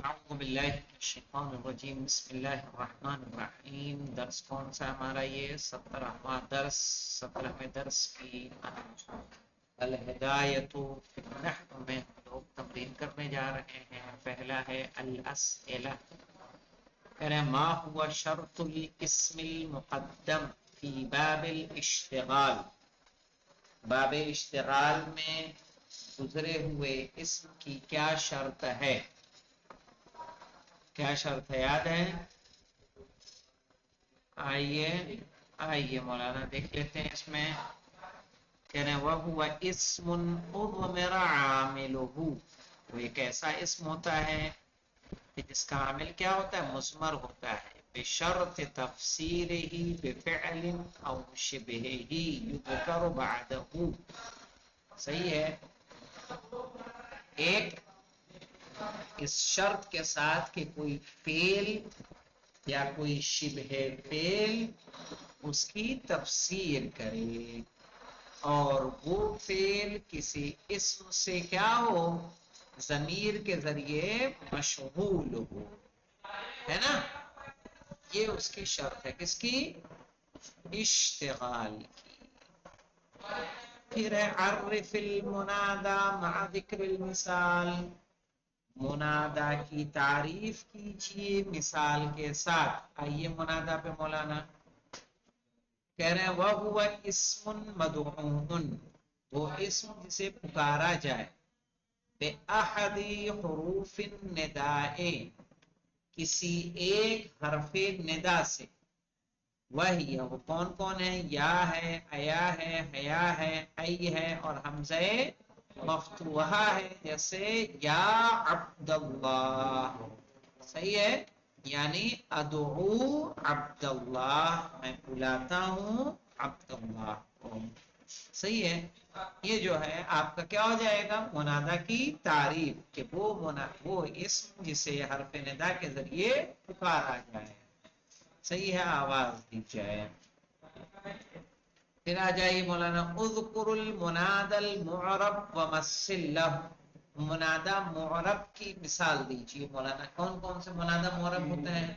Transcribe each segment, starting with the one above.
اعوذ باللہ من الشیطان الرجیم بسم اللہ الرحمن الرحیم. درس کون سا ہمارا؟ یہ 17واں درس، 17ویں درس کی الہدایۃ فی النحو میں ہم لوگ تمرین کرنے جا رہے ہیں. پہلا ہے الاسئلہ. کہہ رہے ہیں ما هو شرط الاسم المقدم فی باب الاشتغال. باب اشتغال میں گزرے ہوئے اسم کی کیا شرط ہے؟ کیا شرط ہے؟ یاد ہے؟ آئیے مولانا دیکھ لیتے ہیں. اس میں کہہ رہے ہیں وَهُوَ اسم اضمر عاملہ. وہ ایک ایسا اسم ہوتا ہے کہ جس کا عامل کیا ہوتا ہے؟ مضمر ہوتا ہے. بشرط تفسیرہ بفعل او شبہہ یذکر بعدہ. صحیح ہے. ایک اس شرط کے ساتھ کہ کوئی فعل یا کوئی شبہ فعل اس کی تفسیر کرے اور وہ فعل کسی اسم سے کیا ہو؟ ضمیر کے ذریعے مشغول ہو، ہے نا؟ یہ اس کی شرط ہے. کس کی؟ اشتغال کی. پھر ہے عرف المنادى مع ذکر المثال. منادا کی تعریف کیجیے مثال کے ساتھ. آئیے منادا پہ مولانا کہہ رہے ہیں وَهُوَ اسم مدعون. وہ اسم جسے پکارا جائے بِأَحَدِ حروف النداء، کسی ایک حرف ندا سے. وہی وہ کون کون ہے؟ یا ہے، ایا ہے، حیا ہے، ای ہے اور حمزہ مفتوحہ ہے. جیسے یا عبد اللہ. صحیح ہے. یعنی ادعو عبد اللہ، میں بلاتا ہوں عبد اللہ کو. صحیح ہے. یہ جو ہے آپ کا کیا ہو جائے گا؟ منادا کی تعریف، کہ وہ اسم جسے حرف ندا کے ذریعے پکارا جائے. صحیح ہے. آواز دی جائے. پھر آ جائیے مولانا اذکر المنادى المعرب ومثل له. منادى معرب کی مثال دیجیے مولانا. کون کون سے منادى معرب ہوتے ہیں؟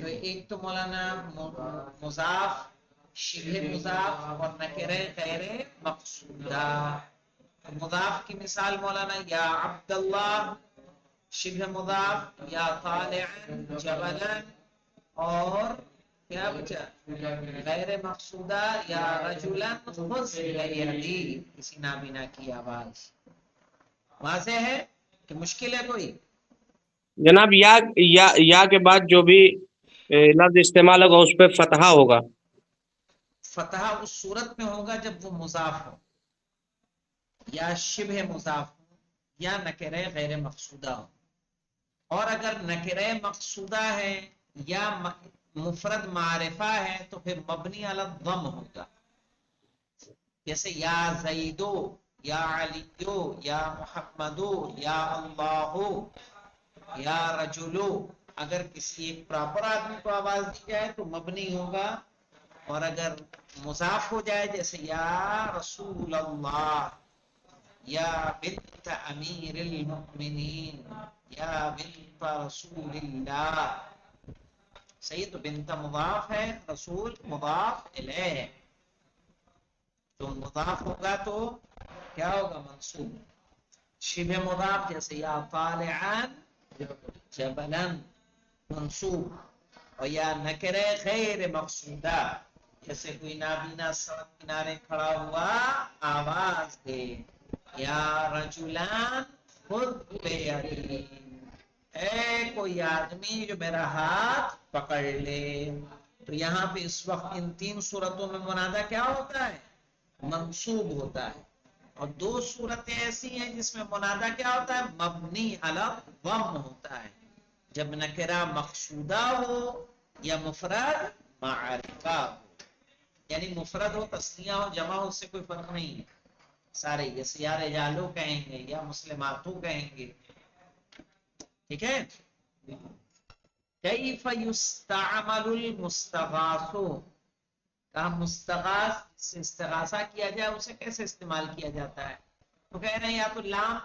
تو ایک تو مولانا مضاف، شبہ مضاف اور نکرہ غیر مقصودہ. مضاف کی مثال مولانا یا عبداللہ، شبہ مضاف یا طالعا جبلا، اور کیا بچا؟ غیر مقصودہ یا رجلا خذ بیدی، کسی نابینا کی آواز. واضح ہے کہ مشکل ہے کوئی؟ جناب یا کے بعد جو بھی لفظ استعمال ہوگا اس پہ فتحہ ہوگا. فتحہ اس صورت میں ہوگا جب وہ مضاف ہو یا شبہ مضاف ہو یا نکرہ غیر مقصودہ ہو. اور اگر نکرہ مقصودہ ہے یا مفرد معرفہ ہے تو پھر مبنی علی الضم ہوگا. جیسے یا زیدو، یا علیو، یا محمدو، یا اللہ، یا رجلو. اگر کسی ایک پراپر آدمی کو آواز دی جائے تو مبنی ہوگا، اور اگر مضاف ہو جائے جیسے یا رسول اللہ، یا بنت امیر المؤمنین، یا بنت رسول اللہ. صحیح. تو بنت مضاف ہے، رسول مضاف الیہ ہے. تو مضاف ہوگا تو کیا ہوگا؟ منصوب. شبہ مضاف جیسے یا طالعان جبلا منصوب. اور یا نکرہ غیر مقصودہ جیسے کوئی نابینا سڑک کنارے کھڑا ہوا آواز دے یا رجلان خذ بیدی، اے کوئی آدمی جو میرا ہاتھ پکڑ لے. تو یہاں پہ اس وقت ان تین صورتوں میں منادہ کیا ہوتا ہے؟ منصوب ہوتا ہے. اور دو صورتیں ایسی ہیں جس میں منادہ کیا ہوتا ہے؟ مبنی علی الضم ہوتا ہے. جب نکرہ مقصودہ ہو یا مفرد معرفہ ہو. یعنی مفرد ہو، تثنیہ ہو، جمع ہو، اس سے کوئی فرق نہیں ہے. سارے جیسے یا رجالو کہیں گے یا مسلماتو کہیں گے. ٹھیک ہے. کیف یستعمل المستغاث. کہا مستغاث سے استغاثہ کیا جائے اسے کیسے استعمال کیا جاتا ہے؟ تو کہہ رہے ہیں یا تو لام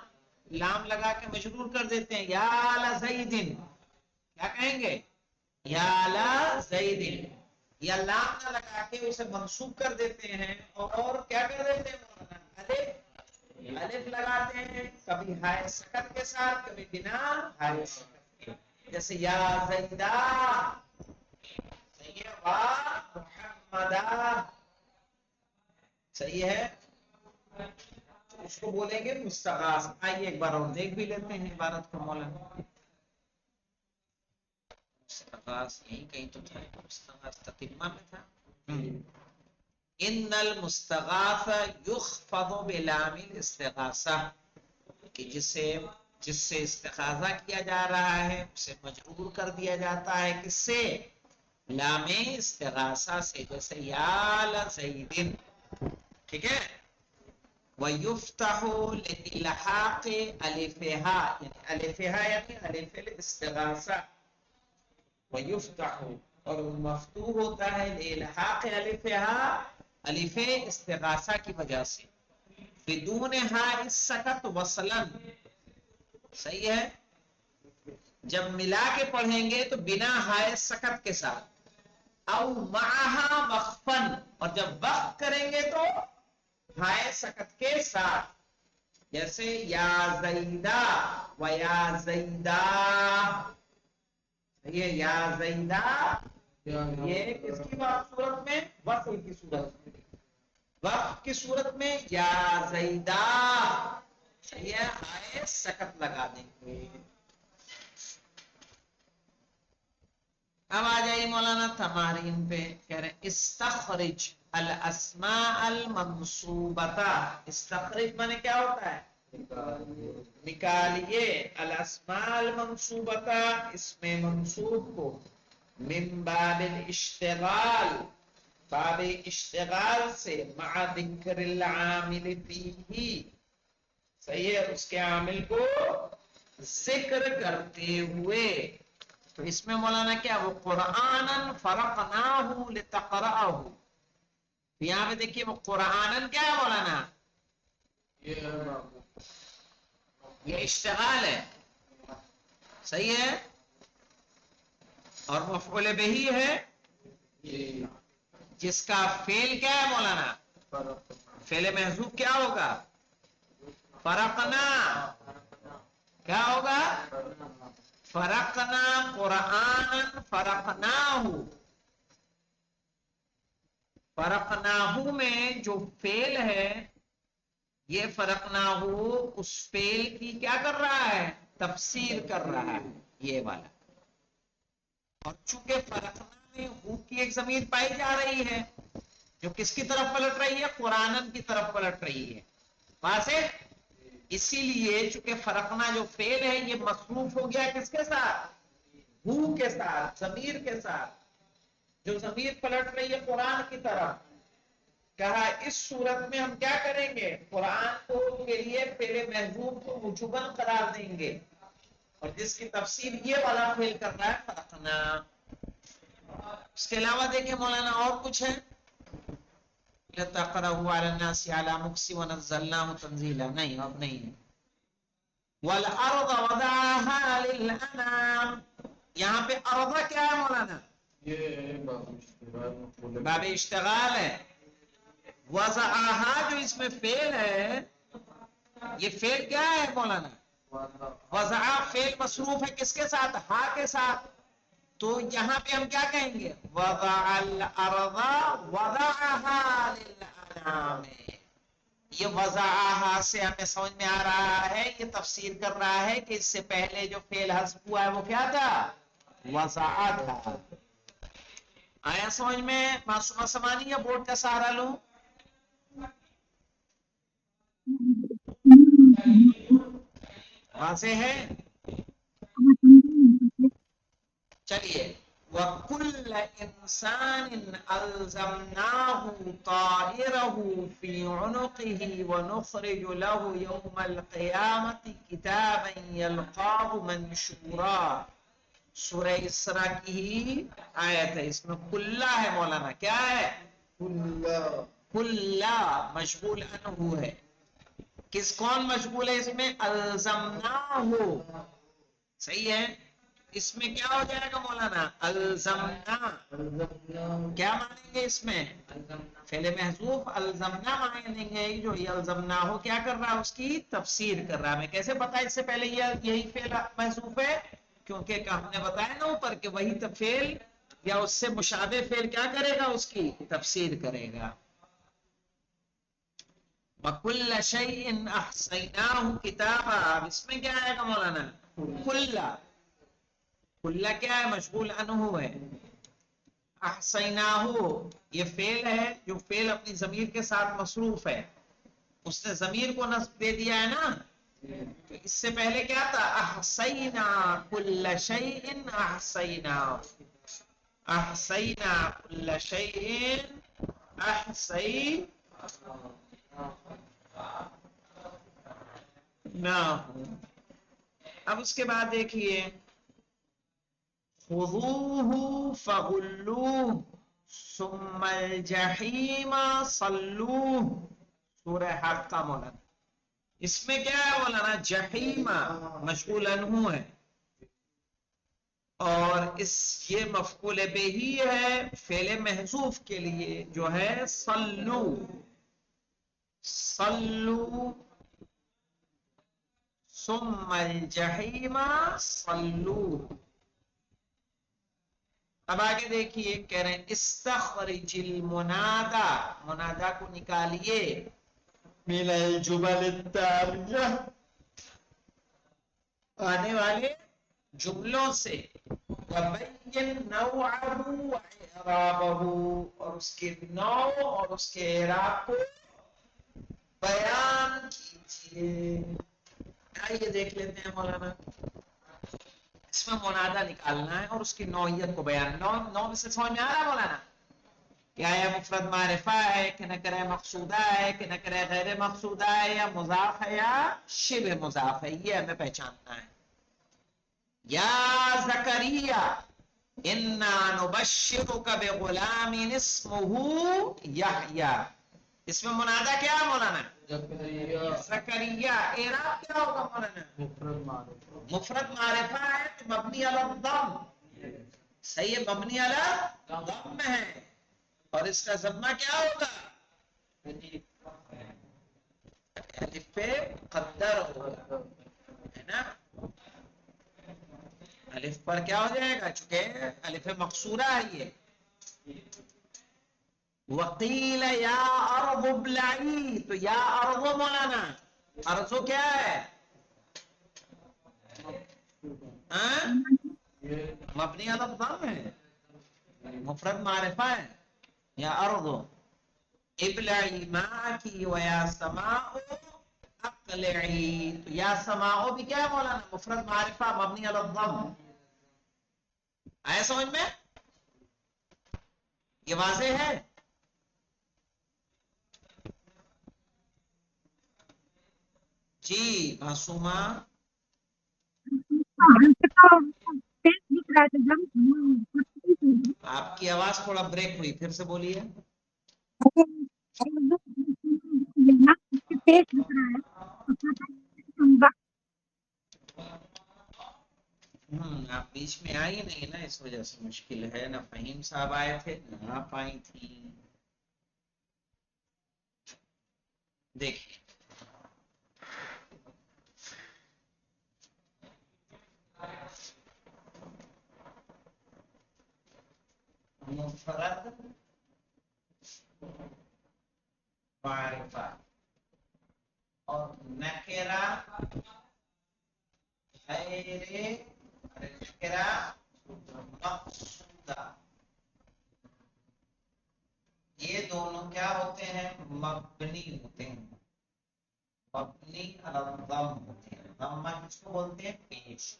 لام لگا کے مجرور کر دیتے ہیں، یا لزیدن، کیا کہیں گے؟ یا لزیدن، یا لام نہ لگا کے اسے منصوب کر دیتے ہیں اور کیا کر دیتے ہیں مولانا؟ الف لگاتے ہیں، کبھی ہائے سکت کے ساتھ، کبھی بنا ہائے سکت کے، جیسے یا زیدہ، صحیح ہے، وا محمدہ، صحیح ہے، اس کو بولیں گے مستغاث۔ آئیے ایک بار اور دیکھ بھی لیتے ہیں عبارت کو مولانا۔ مستغاث یہیں کہیں تو تھا، مستغاث تتمہ میں تھا۔ ان المستغاث یخفض بلام الاستغاثہ، کہ جس سے استغاثہ کیا جا رہا ہے اسے مجرور کر دیا جاتا ہے، کس سے؟ لام استغاثہ سے، جیسے یا لزیدن، ٹھیک ہے۔ وَيُفْتَحُ لِإِلْحَاقِ أَلِفِهَا، یعنی الفہا یعنی الف الاستغاثہ، وَيُفْتَحُ، اور مفتوح ہوتا ہے لِإِلْحَاقِ أَلِفِهَا، الف استغاثہ کی وجہ سے، بدون ہاء السکت وصلا، صحیح ہے، جب ملا کے پڑھیں گے تو بنا ہاء سکت کے ساتھ، او معها وقفا، اور جب وقف کریں گے تو ہائے سکت کے ساتھ، جیسے یا زیدہ و یا زیدہ، یہ یا زیدہ یہ کس کی صورت میں؟ وصل کی صورت میں، وقف کی صورت میں یا زیدہ، یہ ہائے سکت لگا دیں گے۔ اب آ جائیے مولانا تمارین پہ، کہہ رہے ہیں استخرج الاسماء المنصوبۃ، استخرج مانے کیا ہوتا ہے؟ نکالیے، الاسماء المنصوبۃ، اسم منصوب کو، من باب الاشتغال، باب اشتغال سے، مع ذکر العامل فیہ، صحیح ہے، اس کے عامل کو ذکر کرتے ہوئے، تو اس میں مولانا کیا؟ وہ قرآناً فرقناہ لتقرأہ، یہاں پہ دیکھیے وہ قرآناً کیا ہے مولانا؟ یہ اشتغال ہے، صحیح ہے، اور مفعول بہی ہے، جس کا فعل کیا ہے مولانا؟ فعل محذوف کیا ہوگا؟ فرقنا، کیا ہوگا؟ فرقنا قرآن، فرقناہ، فرقناہ میں جو فعل ہے، یہ فرقناہ اس فعل کی کیا کر رہا ہے؟ تفسیر کر رہا ہے، یہ والا، اور چونکہ فرقنا میں ہو کی ایک ضمیر پائی جا رہی ہے جو کس کی طرف پلٹ رہی ہے؟ قرآن کی طرف پلٹ رہی ہے، واضح؟ اسی لیے چونکہ فرقنا جو فعل ہے یہ مصروف ہو گیا کس کے ساتھ؟ ہو کے ساتھ، ضمیر کے ساتھ، جو ضمیر پلٹ رہی ہے قرآن کی طرف، کہا اس صورت میں ہم کیا کریں گے؟ قرآن کو کے لیے فعل محذوف کو وجوباً قرار دیں گے، اور جس کی تفسیر یہ والا فعل کر رہا ہے فرقنا۔ اس کے علاوہ دیکھیں مولانا اور کچھ ہے، لتقرأه على الناس على مكث ونزلناه تنزيلا، نہیں اب نہیں ہے۔ والارض وضعها للانام، یہاں پہ ارض کیا ہے مولانا؟ یہ باب اشتغال ہے، وضعها جو اس میں فعل ہے، یہ فعل کیا ہے مولانا؟ وضع فعل مصروف ہے کس کے ساتھ؟ ہا کے ساتھ، تو یہاں پہ ہم کیا کہیں گے؟ وضع الارض وضعها للانام، یہ وضعها سے ہمیں سمجھ میں آ رہا ہے، یہ تفسیر کر رہا ہے کہ اس سے پہلے جو فعل حذف ہوا ہے وہ کیا تھا؟ وضع تھا۔ آیا سمجھ میں معصومہ سمانی؟ یا بورڈ کا سہارا لوں؟ واضح ہے؟ چلیے، وَكُلَّ إِنسَانٍ أَلْزَمْنَاهُ طَائِرَهُ فِي عُنُقِهِ وَنُخْرِجُ لَهُ يَوْمَ الْقِيَامَةِ كِتَابًا يَلْقَاهُ مَنشُورًا، سورہ اسراء کی آیت ہے، اس میں کلّا ہے مولانا، کیا ہے؟ کلّا مشغول عنہ ہے، کون مشغول ہے اس میں؟ الزمناہو، صحیح ہے. اس میں کیا ہو جائے گا مولانا؟ الزمنا. کیا مانیں گے اس میں؟ فعل محذوف الزمنا مانیں گے. جو یہ الزمنا ہو کیا کر رہا ہے؟ اس کی تفسیر کر رہا ہے. ہمیں کیسے پتا اس سے پہلے یہی فعل محذوف ہے؟ کیونکہ ہم نے بتایا نا اوپر کہ وہی فعل یا اس سے مشابہ فعل کیا کرے گا؟ اس کی تفسیر کرے گا. وَكُلَّ شَيْءٍ أَحْصَيْنَاهُ كِتَابًا. اس میں کیا آئے گا مولانا؟ کُلَّ کیا ہے؟ مشغول عنہ ہے. احصیناہو یہ فعل ہے، جو فعل اپنی ضمیر کے ساتھ مصروف ہے. اس نے ضمیر کو نصب دے دیا ہے نا. تو اس سے پہلے کیا تھا؟ احصینا کل شیء احصینا. احصینا کل شیء احصینا. اب اس کے بعد دیکھیے خذوه فغلوه ثم الجحیم صلوه. سورہ حق کا مولانا اس میں کیا ہے مولانا؟ جحیم مشغول عنہ ہے، اور یہ مفعول بہ ہے فعل محذوف کے لیے جو ہے صلو. صلو ثم الجحیم صلو. اب آگے دیکھیے کہہ رہے ہیں استخرج المنادا، منادا کو نکالیے من الجمل التالیہ، آنے والے جملوں سے، وبین نوعہ واعرابہ، اور اس کے نوع اور اس کے اعراب کو بیان کیجیے. آئیے دیکھ لیتے ہیں مولانا. اس میں منادہ نکالنا ہے اور اس کی نوعیت کو بیان. نو میں سے سمجھ میں آ رہا ہے مولانا؟ کیا ہے؟ مفرد معرفہ ہے کہ نکرہ مقصودہ ہے کہ نکرہ غیر مقصودہ ہے، یا مضاف ہے یا شبہ مضاف ہے، یہ ہمیں پہچاننا ہے. یا زکریا انا نبشرک بغلام اسمہ یحییٰ. اس میں منادہ کیا ہے مولانا؟ زکریا. اعراب کیا ہوگا مولانا؟ مفرد معرفہ ہے تو مبنی علی الضم. صحیح ہے، مبنی علی الضم ہے، اور اس کا ضمہ کیا ہوگا؟ الف پہ مقدر ہوگا، ہے نا. الف پر کیا ہو جائے گا؟ چونکہ الف مقصورہ ہے یہ. وقیل یا ارض ابلعی، تو یا ارض مولانا ارض کیا ہے؟ مبنی علی الضم ہے، مفرد معرفہ ہے. یا ارض ابلعی ماءکی ویا سماء اقلعی. تو یا سماء بھی کیا ہے مولانا؟ مفرد معرفہ مبنی علی الضم. آیا سمجھ میں؟ یہ واضح ہے؟ جی معصومہ آپ کی آواز تھوڑا بریک ہوئی، پھر سے بولیے. آپ بیچ میں آئی نہیں نا، اس وجہ سے مشکل ہے. نہ فہیم صاحب آئے تھے نہ آپ آئی تھی. دیکھیے مفرد معرفہ اور نکرہ غیر نکرہ مقصودہ، یہ دونوں کیا ہوتے ہیں؟ مبنی ہوتے ہیں. مبنی علی الضم ہوتے ہیں. ضمہ کس کو بولتے ہیں؟ پیش،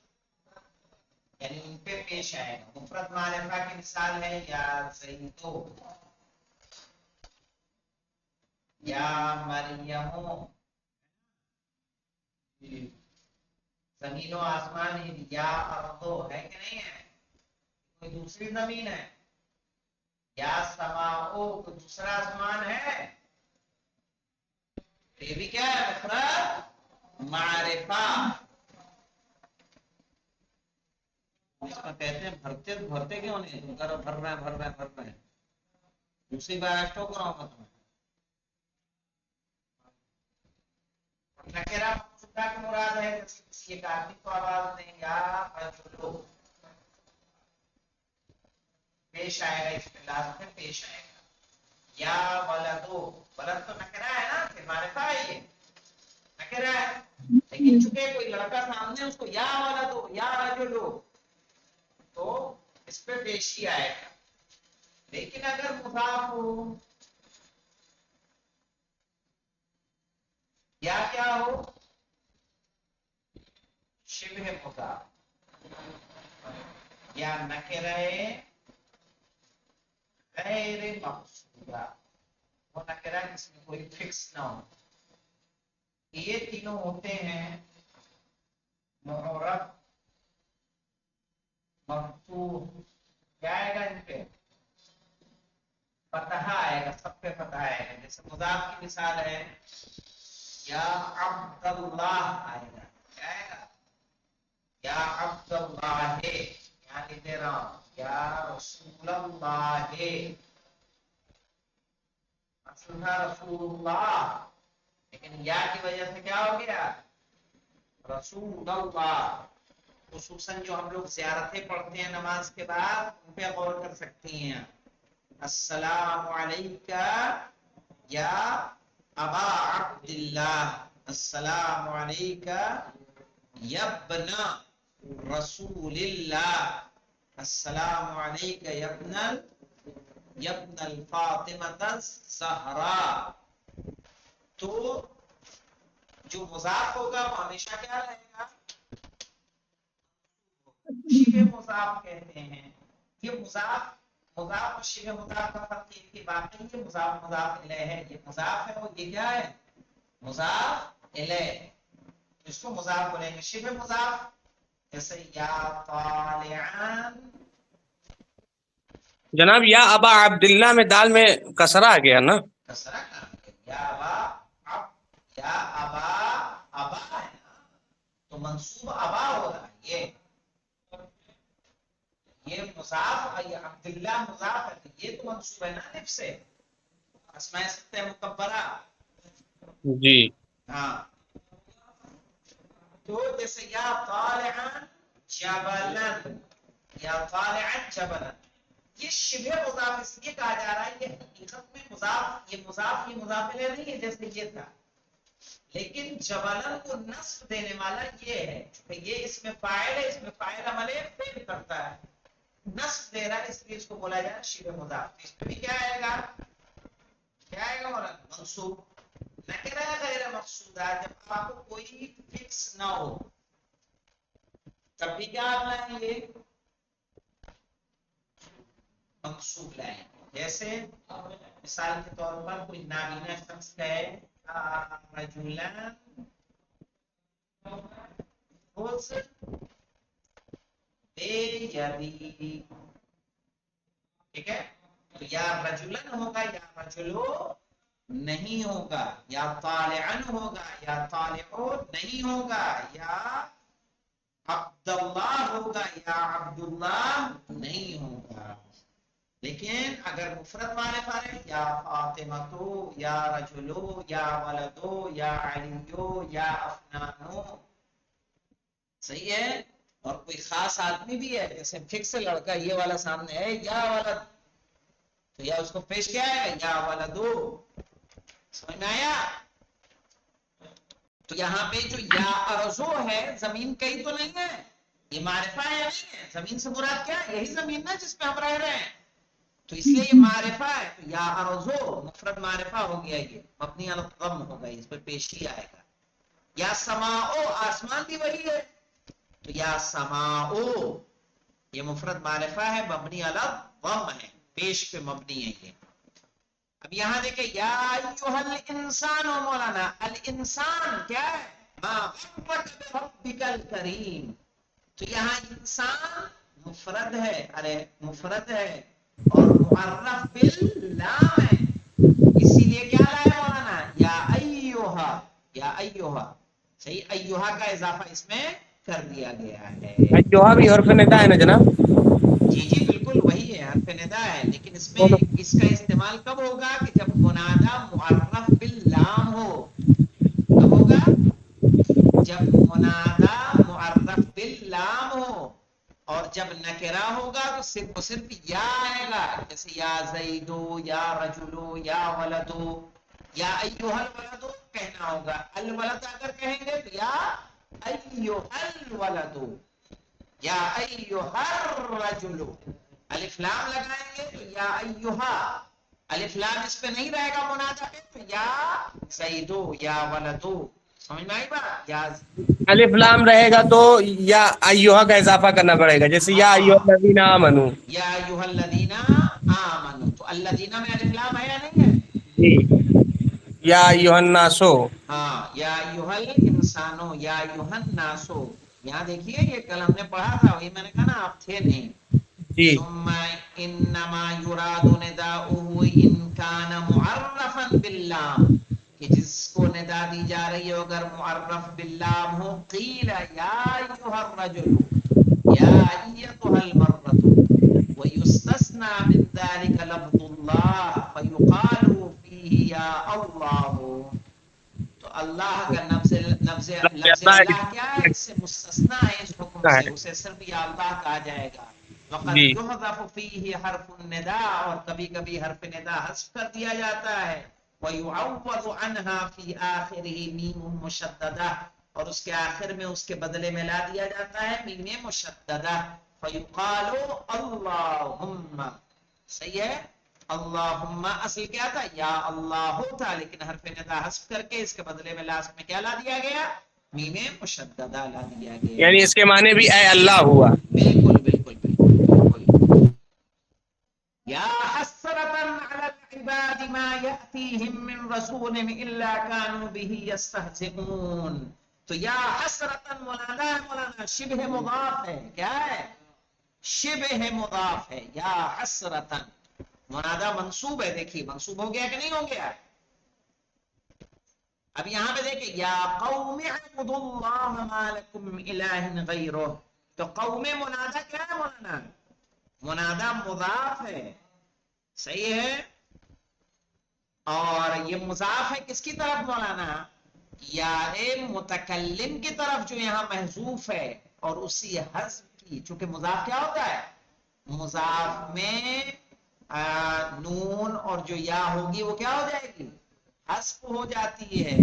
یعنی ان پہ پیش آئے گا. مفرد معرفہ کی مثال ہے یا زیدو، یا مریمو. زمین و آسمان، یا ارضو ہے کہ نہیں ہے؟ کوئی دوسری زمین ہے. یا سماؤ کوئی دوسرا آسمان ہے. یہ بھی کیا ہے؟ مفرد معرفہ. اس کو کہتے ہیں بھرتے کیوں نہیں؟ تم کرو بھر رہے ہیں. دوسری بار اسٹو کراؤں گا تمہیں. نکرہ مقصودہ کی مراد ہے کسی ایک آدمی کو آواز دیں یا رجلو پیش آئے گا، اس میں لازم میں پیش آئے گا. یا ولدو، ولد تو نکرہ ہے نا، پھر معرفہ ہے یہ نکرہ ہے. لیکن چونکہ کوئی لڑکا سامنے اس کو یا ولدو یا رجلو تو اس پہ پیشی آئے گا. لیکن اگر مضاف ہو یا کیا ہو شبہ مضاف یا نکرہ غیر مقصودہ، وہ نکرہ جس میں کوئی فکس نہ ہو. یہ تینوں ہوتے ہیں معرب مفتوح. کیا آئے گا ان پہ؟ فتحہ آئے گا، سب پہ فتحہ آئے گا. جیسے مضاف کی مثال ہے یا عبد اللہ آئے گا. کیا آئے گا؟ یا عبد اللہ، یعنی دے رہا ہوں یا رسول اللہ، اصل تھا رسول اللہ لیکن یا کی وجہ سے کیا ہو گیا رسول اللہ. خصوصاً جو ہم لوگ زیارتیں پڑھتے ہیں نماز کے بعد ان پہ غور کر سکتی ہیں. السلام علیکہ یا ابا عبداللہ، السلام علیکہ یبن رسول اللہ، السلام علیکہ یبن الفاطمۃ الزہراء. تو جو مضاف ہوگا وہ ہمیشہ کیا رہے گا؟ شبہ مضاف کہتے ہیں. یہ مضاف اور شبہ مضاف کا فرق یہ کہ باقی یہ مضاف الیہ ہے، یہ مضاف ہے اور یہ کیا ہے؟ مضاف الیہ. اس کو مضاف بولیں گے. شبہ مضاف جیسے یا طالعان. جناب یا ابا عبداللہ میں دال میں کسرہ آ گیا نا؟ کسرہ کہاں ہے؟ یا ابا ہے نا، تو منصوب ابا ہو رہا ہے. یہ مضاف ہے، یہ عبداللہ مضاف ہے، یہ تو منصوب ہے نا الف سے، اسماء ستہ مکبرہ. جی ہاں تو جیسے یا طالعان جبلن، یا طالعان جبلن، یہ شبہ مضاف اس لیے کہا جا رہا ہے یہ حقیقت میں مضاف الیہ نہیں ہے جیسے یہ تھا. لیکن جبلن کو نصب دینے والا یہ ہے کہ یہ اس میں فاعل ہے، اس میں فاعل عمل فعل کرتا ہے، نصب دے رہا ہے، اس لیے اس کو بولا جائے شبہ مضاف. اس پہ بھی کیا آئے گا؟ کیا آئے گا مولانا؟ منصوب. نکرہ غیر مقصودہ جب آپ کو کوئی فکس نہ ہو تب بھی کیا لائیں گے؟ منصوب لائیں. جیسے مثال کے طور پر کوئی نابینا شخص ہے رجلان ٹھیک ہے، تو یا رجلن ہوگا یا رجلو نہیں ہوگا، یا طالعن ہوگا یا طالعو نہیں ہوگا، یا عبداللہ ہوگا یا عبداللہ نہیں ہوگا. لیکن اگر مفرد معرفہ ہے یا فاطمتو یا رجلو یا ولدو یا علیو یا افنانو، صحیح ہے. اور کوئی خاص آدمی بھی ہے جیسے فکس لڑکا یہ والا سامنے ہے یا ولد، تو یا اس کو پیش کیا ہے یا ولدو. سمجھ میں آیا؟ تو یہاں پہ جو یا ارزو ہے زمین کہیں تو نہیں ہے، یہ معرفہ ہے یا نہیں ہے؟ زمین سے مراد کیا ہے؟ یہی زمین نا جس پہ ہم رہ رہے ہیں، تو اس لیے یہ معرفہ ہے. تو یا ارزو مفرد معرفہ ہو گیا، یہ مبنی علی الضم ہوگا، اس پہ پیشی آئے گا. یا سماؤ آسمان بھی وہی ہے، تو یا سماؤ یہ مفرد معرفہ ہے، مبنی علی الضم ہے، پیش پہ مبنی ہے یہ. اب یہاں دیکھیں یا ایھا الانسان، مولانا الانسان کیا ہے؟ ما غرک بربک الکریم. تو یہاں انسان مفرد ہے اور معرف باللام ہے، اسی لیے کیا لایا مولانا؟ یا ایھا یا ایوہا، صحیح، ایوہا کا اضافہ اس میں کر دیا گیا ہے. ایوہا بھی حرف ندا ہے نا جناب؟ جی جی بالکل وہی ہے، حرف ندا ہے، لیکن اس میں اس کا استعمال کب ہوگا کہ جب منادہ معرف باللام ہو. کب ہوگا؟ جب منادہ معرف باللام ہو. اور جب نکرہ ہوگا تو صرف و صرف یا آئے گا، جیسے یا زیدو، یا رجلو، یا ولدو. یا ایوہ الولدو کہنا ہوگا. الولد اگر کہیں گے تو یا ایوہ الولدو، یا ایوہ الرجلو. الف لام لگائیں گے تو یا ایوہا. الف لام اس پہ نہیں رہے گا منادہ پہ تو یا زیدو، یا ولدو. سمجھ میں آئی بات؟ یا الف لام رہے گا تو یا ایوہا کا اضافہ کرنا پڑے گا، جیسے یا ایوہا ہاں، الذین آمنو. یا ایوہ الذین آمنو، تو الذین میں الف لام ہے یا نہیں ہے؟ جی. یا ایوہا الناسو. ہاں، یا ایوہ الانسانو، یا ایوہ الناسو. یہاں دیکھیے یہ کل ہم نے پڑھا تھا، وہی میں نے کہا نا آپ تھے نہیں. جی ثم انما یراد نداؤہ ان کان معرفا باللام، کہ جس کو ندا دی جا رہی ہے اگر معرف باللام ہو. قیل یا ایوہ الرجل، یا ایتها المرأة، ويستثنى من ذلك لفظ الله فيقال فيه يا الله. تو اللہ کا لفظ اللہ کیا ہے؟ اس سے مستثنا ہے، اس حکم سے اسے صرف یا اللہ کہا جائے گا. وقد جی يحذف فيه حرف النداء، اور کبھی کبھی حرف ندا حذف کر دیا جاتا ہے. ويعوض عنها في آخره میم مشددہ، اور اس کے آخر میں اس کے بدلے میں لا دیا جاتا ہے میم مشددہ. فیقال اللہم، صحیح ہے. اللہم اصل کیا تھا؟ یا اللہ تھا، لیکن حرف ندا حذف کر کے اس کے بدلے میں لاسٹ میں کیا لا دیا گیا؟ میم مشددہ لا دیا گیا. یعنی اس کے معنی بھی اے اللہ ہوا. بالکل بالکل بالکل بالکل. یا حسرۃ علی العباد ما یأتیہم من رسول الا کانوا بہ یستہزئون. تو یا حسرۃ منادہ ہے، مولانا شبہ مضاف ہے. کیا ہے؟ شبہ مضاف ہے. یا حسرۃ منادہ منصوب ہے. دیکھیے منصوب ہو گیا کہ نہیں ہو گیا؟ اب یہاں پہ دیکھیں یا قوم اعبدوا اللہ ما لکم من الہ غیرہ. تو قوم منادہ کیا ہے مولانا؟ منادہ مضاف ہے، صحیح ہے. اور یہ مضاف ہے کس کی طرف مولانا؟ یا متکلم کی طرف، جو یہاں محذوف ہے. اور اسی حذف کی، چونکہ مضاف کیا ہوتا ہے؟ مضاف میں نون اور جو یا ہوگی وہ کیا ہو جائے گی؟ حذف ہو جاتی ہے.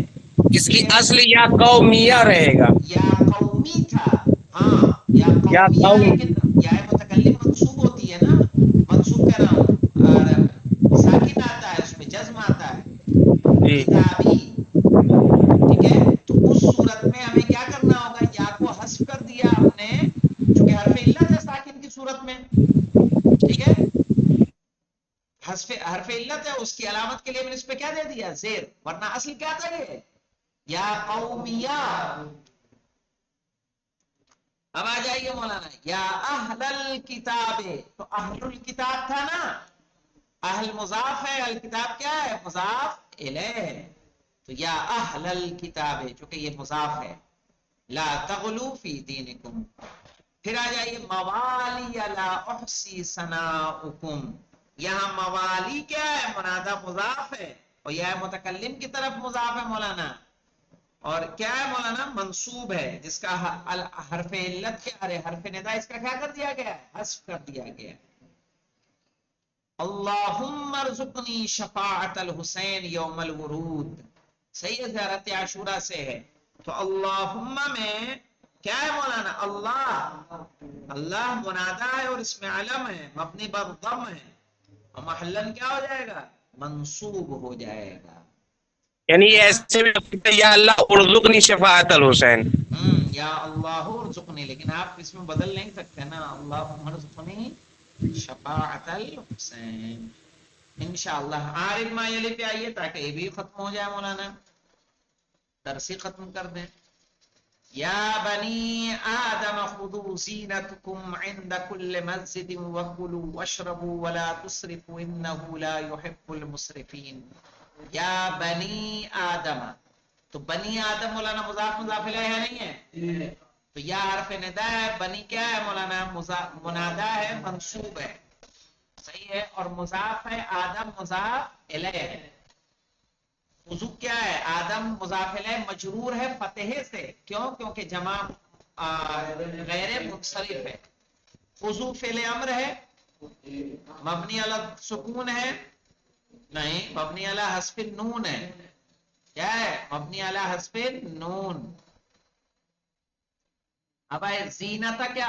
اس کی ٹھیک ہے، اصل یا قومیہ رہے گا. یا قومی تھا. ہاں یا یا قومیہ، قوم. لیکن یا متکلم منصوب ہوتی ہے نا. منصوب کہہ رہا ہوں، ساکن آتا ہے، اس میں جزم آتا ہے. جی کتابی، ٹھیک ہے. تو اس صورت میں ہمیں کیا کرنا ہوگا؟ یا کو حذف کر دیا ہم نے، چونکہ حرف علت ہے ساکن کی صورت میں. ٹھیک ہے، حرف علت ہے، اس کی علامت کے لیے میں نے اس پہ کیا دے دیا؟ زیر. ورنہ اصل کیا تھا یہ؟ یا قومیہ. اب آ جائیے مولانا، یا اہل الکتاب. تو اہل الکتاب تھا نا، اہل مضاف ہے، الکتاب کیا ہے؟ مضاف الیہ. تو یا اہل الکتاب، چونکہ یہ مضاف ہے. لا تغلو فی دینکم. پھر آ جائیے موالی لا احصی ثناؤکم. یہاں موالی کیا ہے؟ منادہ مضاف ہے، اور یہ متکلم کی طرف مضاف ہے مولانا. اور کیا ہے مولانا؟ منصوب ہے، جس کا حرف علت کیا ہے؟ حرف ندا اس کا کیا کر دیا گیا ہے؟ حذف کر دیا گیا. اللہم ارزقنی شفاعت الحسین یوم الورود. صحیح ہے، زیارت عاشورہ سے ہے. تو اللہم میں کیا ہے مولانا؟ اللہ. اللہ منادہ ہے اور اس میں علم ہے، مبنی بر ضم ہے، اور محلن کیا ہو جائے گا؟ منصوب ہو جائے گا. یعنی ہے یہ نا؟ ایسے بھی یا اللہ ارزقنی شفاعت الحسین. یا اللہ ارزقنی، لیکن آپ اس میں بدل نہیں سکتے نا. اللہم ارزقنی شفاعت الحسین. انشاءاللہ عارض ما یلی پہ آئیے تاکہ یہ بھی ختم ہو جائے مولانا، درسی ختم کر دیں. یا بنی آدم خذوا زینتکم عند کل مسجد وکلوا واشربوا ولا تسرفوا انه لا يحب المسرفین. یا بنی آدم، تو بنی آدم مولانا مضاف مضاف الیہ ہے نہیں ہے؟ تو یا حرف ندا ہے، بنی کیا ہے مولانا؟ منادا ہے، منصوب ہے، صحیح ہے، اور مضاف ہے آدم مضاف الیہ ہے۔ وضو کیا ہے؟ آدم مضاف الیہ مجرور ہے فتحے سے، کیوں؟ کیونکہ جمع غیر منصرف ہے۔ وضو فعل امر ہے، مبنی علی سکون ہے؟ نہیں، مبنی علی حذف النون ہے۔ کیا ہے؟ مبنی علی حذف النون۔ اب آئے زینتا، کیا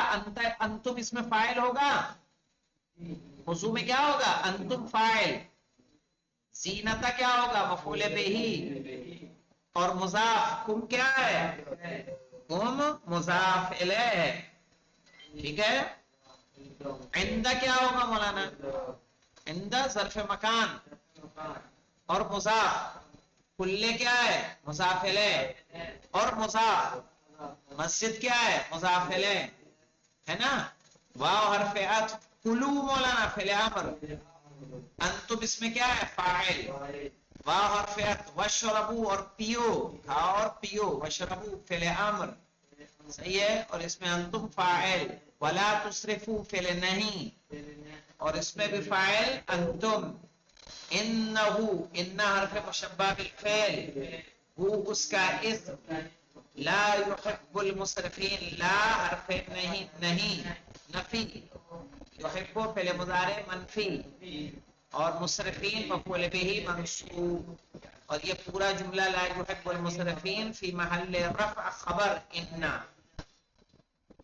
انتم اس میں فاعل ہوگا؟ وضو میں کیا ہوگا؟ انتم فاعل۔ زینتا کیا ہوگا؟ مفعول بہی۔ اور مضاف کم کیا ہے؟ کم مضاف الیہ ہے، ٹھیک ہے۔ عند کیا ہوگا مولانا؟ عند ظرف مکان، اور مضاف کلے کیا ہے؟ مضاف الیہ، اور مضاف مسجد کیا ہے؟ مضاف الیہ ہے نا۔ واو حرف عطف، کلو مولانا فعل امر، انتم اس میں کیا ہے؟ فاعل، واو حرف عطف، وشربو اور پیو، کھاؤ اور پیو، وشربو فعل امر، صحیح ہے، اور اس میں انتم فاعل، ولا تسرفو فعل نہیں، اور اس میں بھی فاعل انتم۔ انہو، انہ حرف مشبہ بالفعل، وہ اس کا اسم، لا يحب المسرفین، لا حرف نہیں، نہیں نفی، یحب فعل مضارع منفی، اور مسرفین مفعول بہ منصوب، اور یہ پورا جملہ لا يحب المسرفین فی محل رفع خبر ان،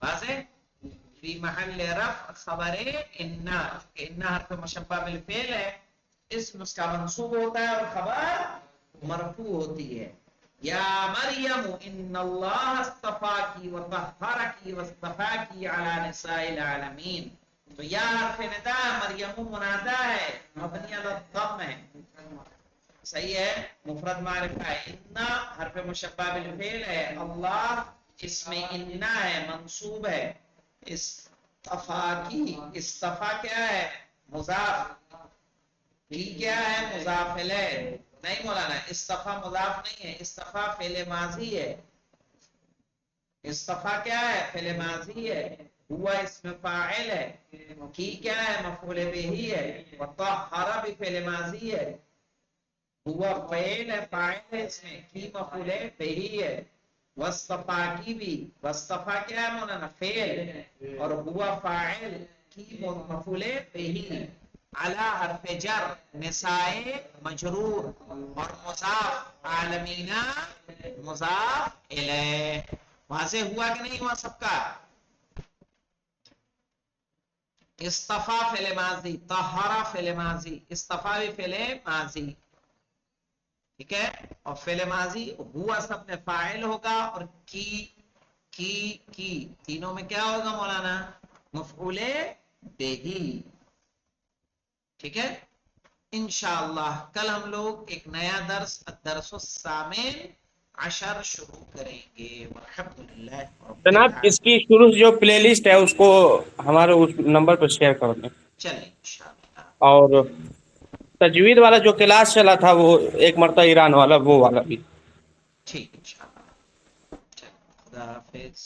واضح؟ فی محل رفع خبر ان، ان حرف مشبہ بالفعل ہے، اسم اس کا منصوب ہوتا ہے اور خبر مرفوع ہوتی ہے۔ یا مریم ان اللہ اصطفاکی وطہرکی واصطفاکی علی نساء العالمین، تو یا حرف ندا، مریم منادا ہے، مبنی علی الضم ہے، صحیح ہے، مفرد معرفہ ہے، ان حرف مشبہ بالفعل ہے، اللہ اس میں اننا ہے، منصوب ہے، اصطفاکی، اصطفا کیا ہے؟ مضاف، کی کیا ہے؟ مضاف الیہ، نہیں مولانا اصطفا مضاف نہیں ہے، اصطفا فعل ماضی ہے، اصطفا کیا ہے؟ فعل ماضی ہے، ہوا اس میں فاعل ہے، کی کیا ہے؟ مفعول بہ ہے، وطہر بھی فعل ماضی ہے، ہوا فعل ہے، فاعل ہے اس میں، کی مفعول بہ ہے، واصطفا کی بھی، واصطفا کیا ہے مولانا؟ فعل، اور ہوا فاعل، کی مفعول بہ، علی حرف جر، نساء مجرور، اور مضاف عالمین مضاف الیہ، واضح ہوا کہ نہیں ہوا سب کا؟ اصطفا فعل ماضی، طہرا فعل ماضی، اصطفا بھی فعل ماضی، ٹھیک ہے، اور فعل ماضی ہوا سب میں فاعل ہوگا، اور کی تینوں میں کیا ہوگا مولانا؟ مفعول بہ، ٹھیک ہے۔ انشاءاللہ کل ہم لوگ ایک نیا درس، الدرس الثامن عشر شروع کریں گے، والحمدللہ رب جناب العالمین۔ اس کی شروع جو پلے لسٹ ہے اس کو ہمارے اس نمبر پر شیئر کر دیں، چلیں انشاءاللہ، اور تجوید والا جو کلاس چلا تھا وہ ایک مرتبہ ایران والا، وہ والا بھی۔ ٹھیک انشاءاللہ، چلیں خدا حافظ۔